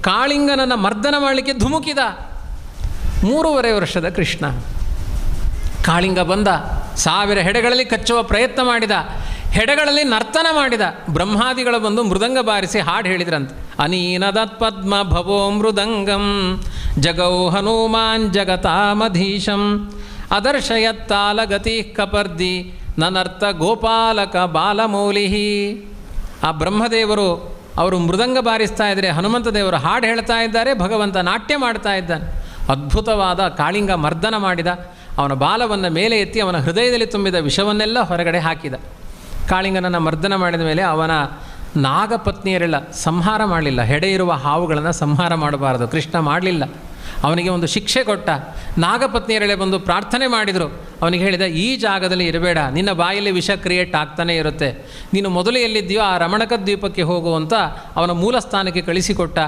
ಕಾಳಿಂಗನನ್ನು ಮರ್ದನ ಮಾಡಲಿಕ್ಕೆ ಧುಮುಕಿದ. 3.5 ವರ್ಷದ ಕೃಷ್ಣ. ಕಾಳಿಂಗ ಬಂದ, 1000 ಹೆಡೆಗಳಲ್ಲಿ ಕಚ್ಚುವ ಪ್ರಯತ್ನ ಮಾಡಿದ, ಹೆಡೆಗಳಲ್ಲಿ ನರ್ತನ ಮಾಡಿದ. ಬ್ರಹ್ಮಾದಿಗಳು ಬಂದು ಮೃದಂಗ ಬಾರಿಸಿ ಹಾಡು ಹೇಳಿದ್ರಂತೆ. ಅನೀನದತ್ ಪದ್ಮ ಭವೋ ಮೃದಂಗಂ ಜಗೌ ಹನುಮಾನ್ ಜಗತಾಮಧೀಶಂ ಅದರ್ಶಯತ್ತಾಲಗತಿ ಕಪರ್ದಿ ನನರ್ಥ ಗೋಪಾಲಕ ಬಾಲಮೌಲಿಹಿ. ಆ ಬ್ರಹ್ಮದೇವರು ಅವರು ಮೃದಂಗ ಬಾರಿಸ್ತಾ ಇದ್ದರೆ, ಹನುಮಂತ ದೇವರು ಹಾಡು ಹೇಳ್ತಾ ಇದ್ದಾರೆ, ಭಗವಂತ ನಾಟ್ಯ ಮಾಡ್ತಾ ಇದ್ದಾನೆ. ಅದ್ಭುತವಾದ ಕಾಳಿಂಗ ಮರ್ದನ ಮಾಡಿದ. ಅವನ ಬಾಲವನ್ನು ಮೇಲೆ ಎತ್ತಿ ಅವನ ಹೃದಯದಲ್ಲಿ ತುಂಬಿದ ವಿಷವನ್ನೆಲ್ಲ ಹೊರಗಡೆ ಹಾಕಿದ. ಕಾಳಿಂಗನನ್ನು ಮರ್ದನ ಮಾಡಿದ ಮೇಲೆ ಅವನ ನಾಗಪತ್ನಿಯರೆಲ್ಲ ಸಂಹಾರ ಮಾಡಲಿಲ್ಲ. ಹೆಡೆ ಇರುವ ಹಾವುಗಳನ್ನು ಸಂಹಾರ ಮಾಡಬಾರದು, ಕೃಷ್ಣ ಮಾಡಲಿಲ್ಲ. ಅವನಿಗೆ ಒಂದು ಶಿಕ್ಷೆ ಕೊಟ್ಟ. ನಾಗಪತ್ನಿಯರೆಲ್ಲ ಬಂದು ಪ್ರಾರ್ಥನೆ ಮಾಡಿದರು. ಅವನಿಗೆ ಹೇಳಿದ, ಈ ಜಾಗದಲ್ಲಿ ಇರಬೇಡ, ನಿನ್ನ ಬಾಯಲ್ಲಿ ವಿಷ ಕ್ರಿಯೇಟ್ ಆಗ್ತಾನೇ ಇರುತ್ತೆ, ನೀನು ಮೊದಲು ಎಲ್ಲಿದ್ದೀಯೋ ಆ ರಮಣಕ ದ್ವೀಪಕ್ಕೆ ಹೋಗುವಂತ ಅವನ ಮೂಲ ಸ್ಥಾನಕ್ಕೆ ಕಳಿಸಿಕೊಟ್ಟ.